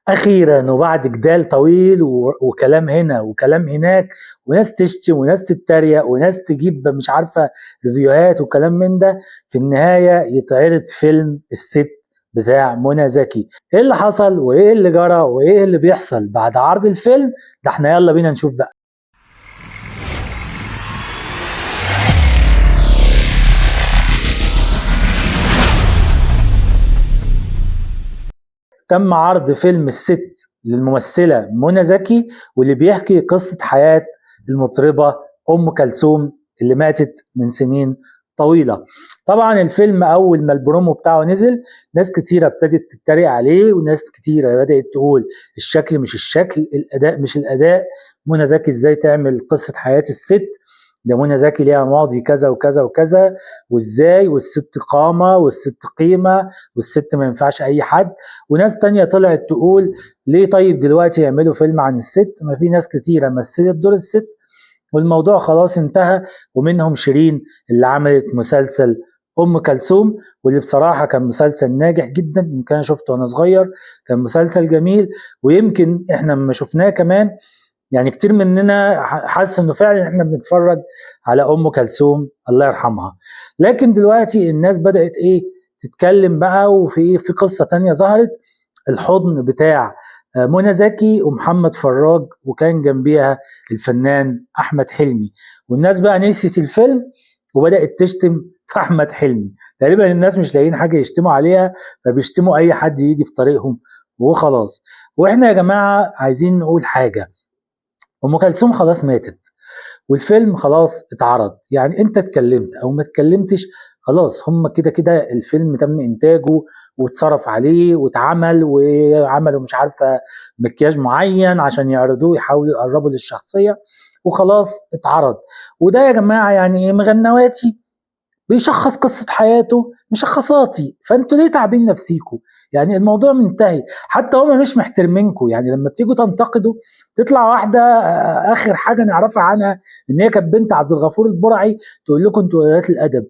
أخيرا وبعد جدال طويل وكلام هنا وكلام هناك، وناس تشتم وناس تتريق وناس تجيب مش عارفة ريفيوهات وكلام من ده، في النهاية يتعرض فيلم الست بتاع منى زكي. ايه اللي حصل وايه اللي جرى وايه اللي بيحصل بعد عرض الفيلم ده؟ احنا يلا بينا نشوف بقى. تم عرض فيلم الست للممثلة منى زكي، واللي بيحكي قصة حياة المطربة أم كلثوم اللي ماتت من سنين طويلة. طبعا الفيلم أول ما البرومو بتاعه نزل، ناس كتيرة ابتدت تتريق عليه وناس كتيرة بدأت تقول الشكل مش الشكل، الأداء مش الأداء، منى زكي ازاي تعمل قصة حياة الست؟ ده منى زكي ليها ماضي كذا وكذا وكذا، وازاي، والست قامة والست قيمة والست ما ينفعش أي حد. وناس تانية طلعت تقول ليه طيب دلوقتي يعملوا فيلم عن الست؟ ما في ناس كتيرة مثلت دور الست والموضوع خلاص انتهى. ومنهم شيرين اللي عملت مسلسل أم كلثوم، واللي بصراحة كان مسلسل ناجح جدا، يمكن أنا شفته وأنا صغير، كان مسلسل جميل. ويمكن إحنا لما شفناه كمان يعني كتير مننا حاسس إنه فعلا إحنا بنتفرج على أم كلثوم الله يرحمها. لكن دلوقتي الناس بدأت إيه تتكلم بقى، وفي قصة تانية ظهرت، الحضن بتاع منى زكي ومحمد فراج، وكان جنبيها الفنان احمد حلمي. والناس بقى نسيت الفيلم وبدات تشتم في احمد حلمي. تقريبا الناس مش لاقيين حاجه يشتموا عليها، فبيشتموا اي حد يجي في طريقهم وخلاص. واحنا يا جماعه عايزين نقول حاجه، ام كلثوم خلاص ماتت والفيلم خلاص اتعرض، يعني انت اتكلمت او ما اتكلمتش خلاص، هم كده كده الفيلم تم انتاجه واتصرف عليه واتعمل، وعملوا مش عارفة مكياج معين عشان يعرضوه يحاولوا يقربوا للشخصية، وخلاص اتعرض. وده يا جماعة يعني ايه؟ مغنواتي بيشخص قصة حياته مشخصاتي، فانتوا ليه تعبين نفسيكوا؟ يعني الموضوع منتهي. حتى هما مش محترمينكوا، يعني لما بتيجوا تنتقدوا تطلع واحدة اخر حاجة نعرفها عنها ان هي كانت بنت عبد الغفور البرعي تقول لكم انتوا ولاد الادب.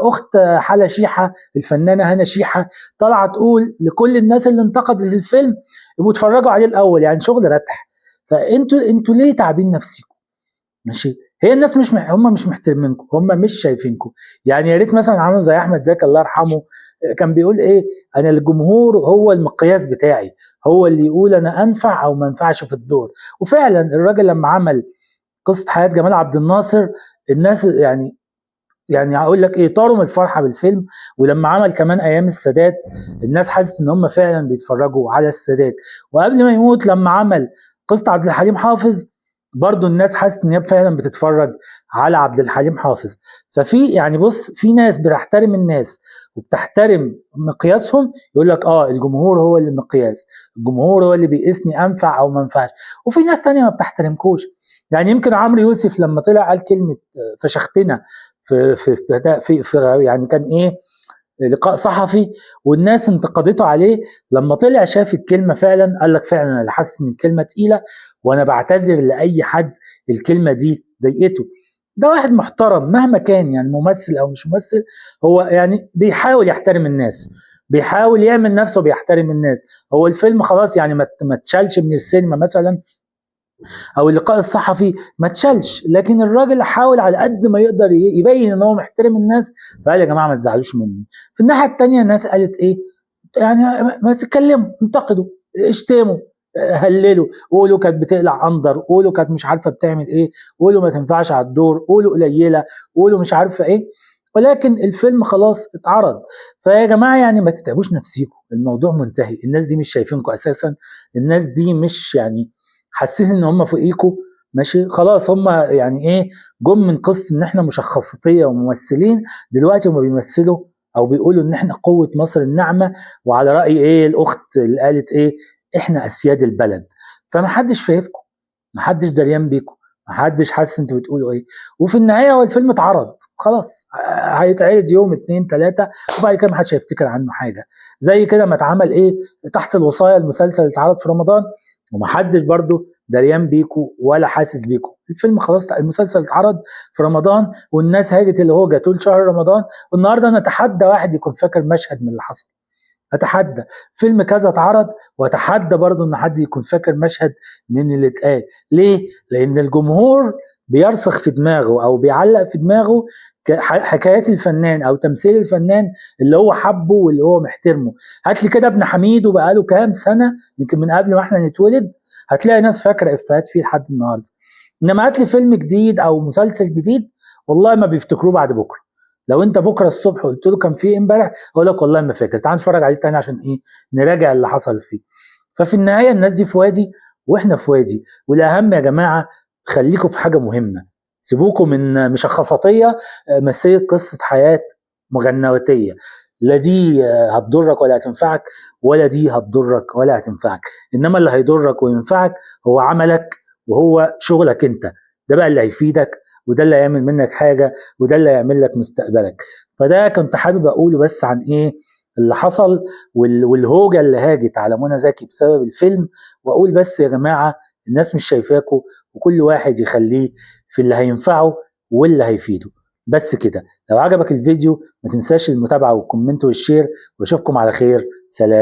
اخت حلا شيحة الفنانة هنا شيحة طالعة تقول لكل الناس اللي انتقدت الفيلم يبقوا اتفرجوا عليه الاول، يعني شغل رتح. فانتوا ليه تعبين نفسيكوا؟ ماشي، هي الناس هم مش محترمينكم، هم مش شايفينكم. يعني يا ريت مثلا عامل زي احمد زكي الله يرحمه، كان بيقول ايه؟ انا الجمهور هو المقياس بتاعي، هو اللي يقول انا انفع او ما انفعش في الدور. وفعلا الراجل لما عمل قصة حياة جمال عبد الناصر، الناس يعني هقول لك ايه، طاروا من الفرحه بالفيلم. ولما عمل كمان ايام السادات، الناس حست ان هم فعلا بيتفرجوا على السادات. وقبل ما يموت لما عمل قصة عبد الحليم حافظ، برضو الناس حست ان هي فعلا بتتفرج على عبد الحليم حافظ. ففي يعني بص، في ناس بتحترم الناس وبتحترم مقياسهم، يقول لك اه الجمهور هو اللي مقياس، الجمهور هو اللي بيقيسني انفع او ما انفعش. وفي ناس تانية ما بتحترمكوش. يعني يمكن عمرو يوسف لما طلع قال كلمة فشختنا في يعني كان ايه، لقاء صحفي، والناس انتقدته عليه، لما طلع شاف الكلمه فعلا قال لك فعلا انا حاسس ان الكلمه تقيله، وانا بعتذر لاي حد الكلمه دي ضايقته. ده واحد محترم مهما كان، يعني ممثل او مش ممثل، هو يعني بيحاول يحترم الناس، بيحاول يعمل نفسه بيحترم الناس. هو الفيلم خلاص يعني ما اتشالش من السينما مثلا، او اللقاء الصحفي ما اتشالش، لكن الراجل حاول على قد ما يقدر يبين ان هو محترم الناس، فقال يا جماعه ما تزعلوش مني. في الناحيه الثانيه الناس قالت ايه؟ يعني ما تتكلموا، انتقدوا، اشتموا، هللوا، قولوا كانت بتقلع اندر، قولوا كانت مش عارفه بتعمل ايه، قولوا ما تنفعش على الدور، قولوا قليله، قولوا مش عارفه ايه، ولكن الفيلم خلاص اتعرض. فيا جماعه يعني ما تتعبوش نفسيكم، الموضوع منتهي، الناس دي مش شايفينكم اساسا، الناس دي مش يعني حاسين ان هم فوقيكوا. ماشي خلاص، هم يعني ايه، جم من قصه ان احنا مشخصاتيه وممثلين، دلوقتي هم بيمثلوا او بيقولوا ان احنا قوه مصر الناعمه، وعلى راي ايه الاخت اللي قالت ايه، احنا اسياد البلد. فمحدش شايفكم، محدش دريان بيكم، محدش حاسس انتوا بتقولوا ايه. وفي النهايه هو الفيلم اتعرض خلاص، هيتعرض يوم اتنين تلاته وبعد كده محدش هيفتكر عنه حاجه. زي كده ما اتعمل ايه تحت الوصايه، المسلسل اللي اتعرض في رمضان ومحدش برضو دريان بيكو ولا حاسس بيكو. الفيلم خلاص، المسلسل اتعرض في رمضان والناس هاجت اللي هو جاتول شهر رمضان، والنهارده انا اتحدى واحد يكون فاكر مشهد من اللي حصل. اتحدى فيلم كذا اتعرض، واتحدى برضو ان حد يكون فاكر مشهد من اللي اتقال. ليه؟ لان الجمهور بيرسخ في دماغه او بيعلق في دماغه حكايات الفنان او تمثيل الفنان اللي هو حبه واللي هو محترمه. هات لي كده ابن حميد وبقاله كام سنه، يمكن من قبل ما احنا نتولد، هتلاقي ناس فاكره افيهات فيه لحد النهارده. انما هات لي فيلم جديد او مسلسل جديد، والله ما بيفتكروه بعد بكره. لو انت بكره الصبح قلت له كان فيه امبارح، اقول لك والله ما فاكر، تعال نتفرج عليه تاني عشان ايه؟ نراجع اللي حصل فيه. ففي النهايه الناس دي في وادي واحنا في وادي. والاهم يا جماعه خليكم في حاجه مهمه، سيبوكم من مشخصاتيه مثلت قصه حياه مغنوتيه. لا دي هتضرك ولا هتنفعك، ولا دي هتضرك ولا هتنفعك. انما اللي هيضرك وينفعك هو عملك وهو شغلك انت. ده بقى اللي هيفيدك، وده اللي هيعمل منك حاجه، وده اللي هيعمل لك مستقبلك. فده كنت حابب اقوله بس عن ايه اللي حصل والهوجه اللي هاجت على منى زكي بسبب الفيلم. واقول بس يا جماعه الناس مش شايفاكوا، وكل واحد يخليه في اللي هينفعه واللي هيفيده. بس كده. لو عجبك الفيديو ما تنساش المتابعه والكومنت والشير، واشوفكم على خير. سلام.